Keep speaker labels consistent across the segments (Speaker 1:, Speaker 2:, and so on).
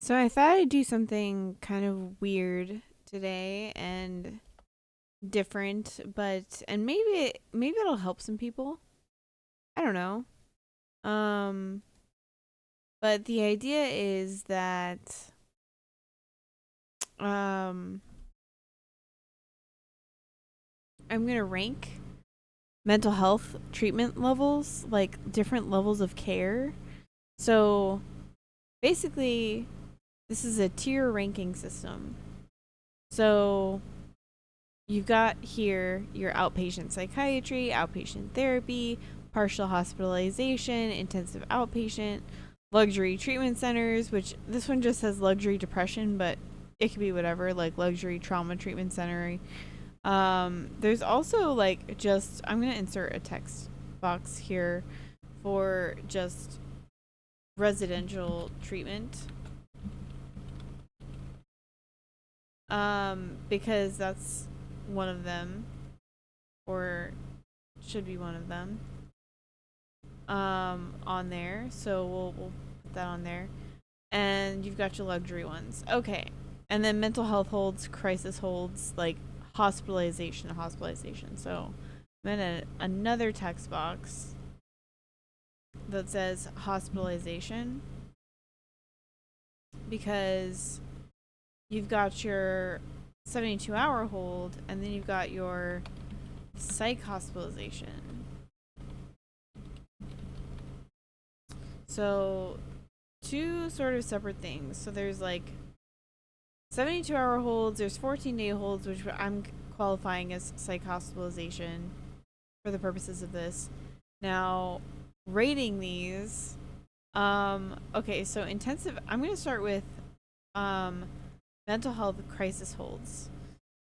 Speaker 1: So I thought I'd do something kind of weird today and different, but and maybe it'll help some people. I don't know. Um but the idea is that um I'm going to rank mental health treatment levels, like different levels of care. So basically this is a tier ranking system. So you've got here your outpatient psychiatry, outpatient therapy, partial hospitalization, intensive outpatient, luxury treatment centers, which this one just says luxury depression, but it could be whatever, like luxury trauma treatment center. There's also like just I'm gonna insert a text box here for just residential treatment. Because that's one of them, or should be one of them. On there. So we'll put that on there. And you've got your luxury ones. Okay. And then mental health holds, crisis holds, like hospitalization. So I'm in another text box that says hospitalization because you've got your 72-hour hold and then you've got your psych hospitalization. So two sort of separate things. So there's like 72-hour holds, there's 14-day holds, which I'm qualifying as psych hospitalization for the purposes of this. Now, rating these, okay, so intensive, I'm going to start with um, mental health crisis holds.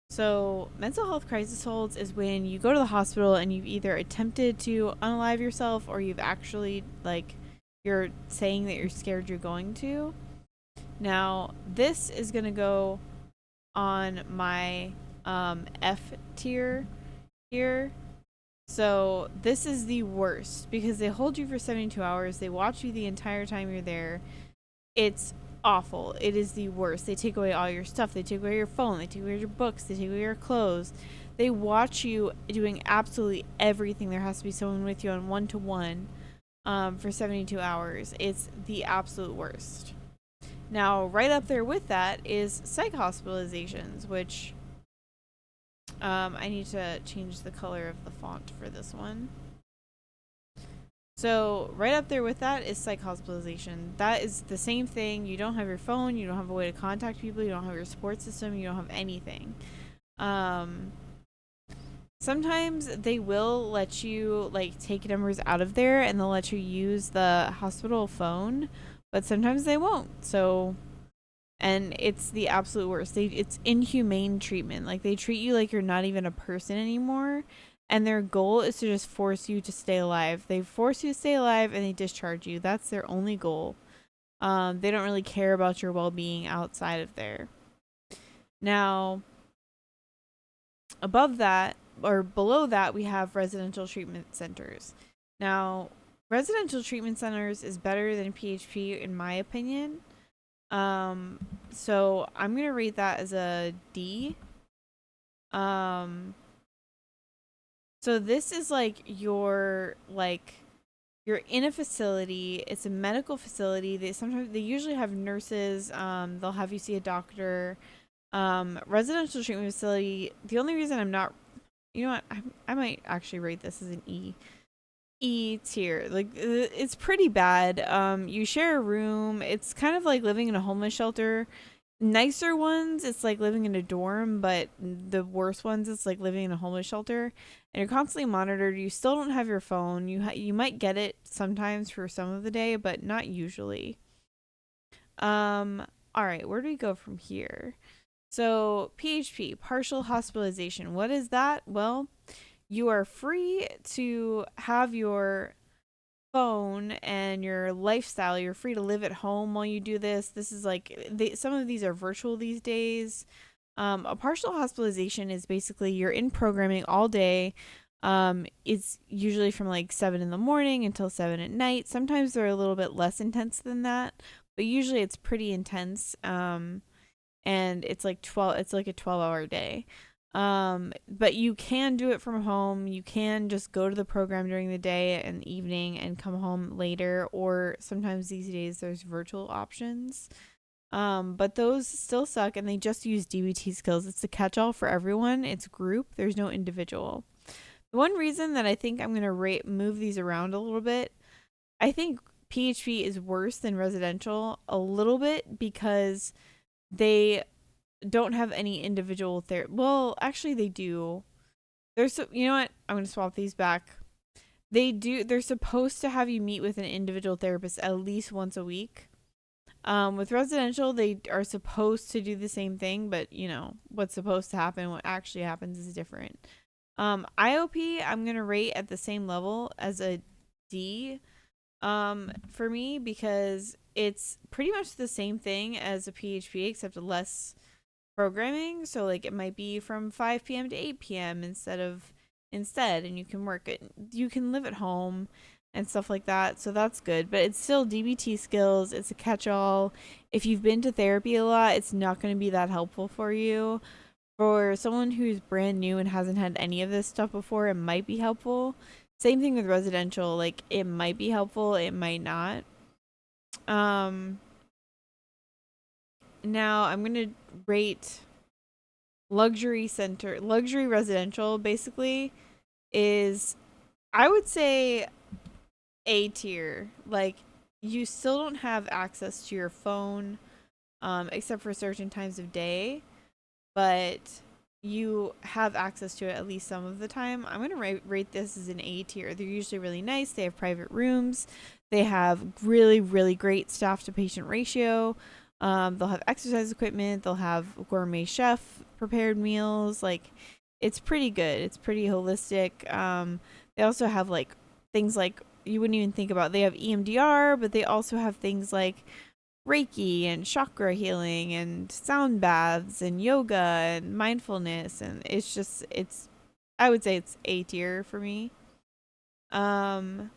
Speaker 1: So, mental health crisis holds is when you go to the hospital and you've either attempted to unalive yourself or you've actually, like, you're saying that you're scared you're going to. Now, this is going to go on my F tier here. So, this is the worst because they hold you for 72 hours. They watch you the entire time you're there. It's awful. It is the worst. They take away all your stuff. They take away your phone. They take away your books. They take away your clothes. They watch you doing absolutely everything. There has to be someone with you on one to one for 72 hours. It's the absolute worst. Now, right up there with that is psych hospitalizations, which I need to change the color of the font for this one. So, right up there with that is psych hospitalization. That is the same thing. You don't have your phone, you don't have a way to contact people, you don't have your support system, you don't have anything. Um, Sometimes they will let you like take numbers out of there and they'll let you use the hospital phone, but sometimes they won't. So and it's the absolute worst. It's inhumane treatment. Like they treat you like you're not even a person anymore, and their goal is to just force you to stay alive. They force you to stay alive and they discharge you. That's their only goal. They don't really care about your well-being outside of there. Now, above that or below that, we have residential treatment centers. Now, residential treatment centers is better than PHP in my opinion. So I'm gonna rate that as a D. Um, so this is like you're in a facility. It's a medical facility. They usually have nurses. They'll have you see a doctor. Residential treatment facility. The only reason I'm not, you know what, I might actually rate this as an E. E tier. Like it's pretty bad. You share a room. It's kind of like living in a homeless shelter. Nicer ones, it's like living in a dorm, but the worst ones, it's like living in a homeless shelter. And you're constantly monitored. You still don't have your phone. You might get it sometimes for some of the day, but not usually. Um. All right, where do we go from here? So PHP, partial hospitalization. What is that? Well, you are free to have your phone and your lifestyle. You're free to live at home while you do this. This is like some of these are virtual these days. A partial hospitalization is basically you're in programming all day. It's usually from like 7 in the morning until 7 at night. Sometimes they're a little bit less intense than that, but usually it's pretty intense. And it's like a 12-hour day. But you can do it from home. You can just go to the program during the day and evening and come home later, or sometimes these days there's virtual options. But those still suck, and they just use DBT skills. It's a catch-all for everyone. It's group. There's no individual. The one reason that I think I'm gonna move these around a little bit, I think PHP is worse than residential a little bit because they don't have any individual therapy. Well, actually, they do. You know what? I'm gonna swap these back. They do. They're supposed to have you meet with an individual therapist at least once a week. With residential, they are supposed to do the same thing, but you know what's supposed to happen, what actually happens is different. IOP, I'm gonna rate at the same level as a D. For me, because it's pretty much the same thing as a PHP except less programming. So like it might be from 5 p.m. to 8 p.m. instead, and you can work it. You can live at home and stuff like that. So that's good. But it's still DBT skills. It's a catch-all. If you've been to therapy a lot, it's not going to be that helpful for you. For someone who's brand new and hasn't had any of this stuff before, it might be helpful. Same thing with residential. Like it might be helpful, it might not. Now I'm gonna rate luxury residential basically is, I would say, A tier. Like you still don't have access to your phone, except for certain times of day, but you have access to it at least some of the time. I'm going to rate this as an A tier. They're usually really nice. They have private rooms. They have really, really great staff to patient ratio. They'll have exercise equipment. They'll have gourmet chef prepared meals. Like, it's pretty good. It's pretty holistic. They also have like things like you wouldn't even think about. They have EMDR, but they also have things like Reiki and chakra healing and sound baths and yoga and mindfulness, and I would say it's A tier for me. Now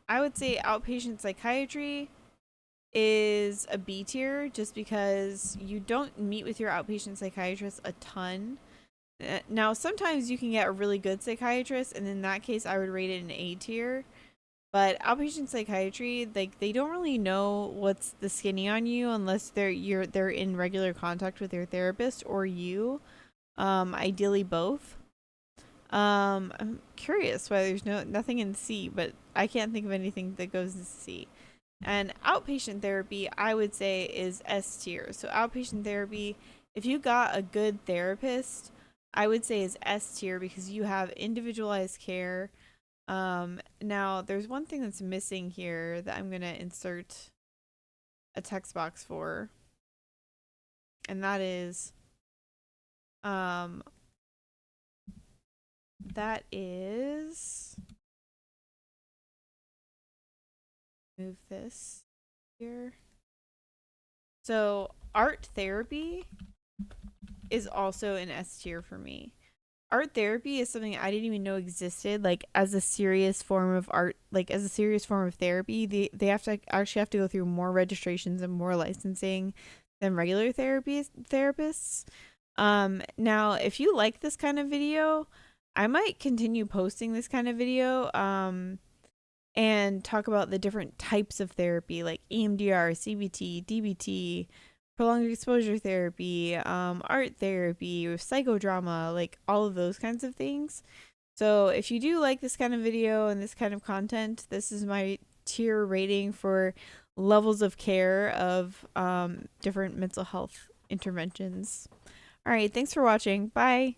Speaker 1: I would say outpatient psychiatry is a B tier just because you don't meet with your outpatient psychiatrist a ton. Now sometimes you can get a really good psychiatrist, and in that case I would rate it an A tier. But outpatient psychiatry, like they don't really know what's the skinny on you unless they're in regular contact with their therapist or you. Ideally both. I'm curious why there's nothing in C, but I can't think of anything that goes in C. And outpatient therapy, I would say, is S tier. So outpatient therapy, if you got a good therapist, I would say is S tier because you have individualized care. Now there's one thing that's missing here that I'm gonna insert a text box for, and that is move this here. So art therapy is also an S tier for me. Art therapy is something I didn't even know existed, like as a serious form of art, like as a serious form of therapy. They have to go through more registrations and more licensing than regular therapists. Now if you like this kind of video, I might continue posting this kind of video and talk about the different types of therapy like EMDR, CBT, DBT, prolonged exposure therapy, art therapy, psychodrama, like all of those kinds of things. So if you do like this kind of video and this kind of content, this is my tier rating for levels of care of different mental health interventions. All right, thanks for watching. Bye.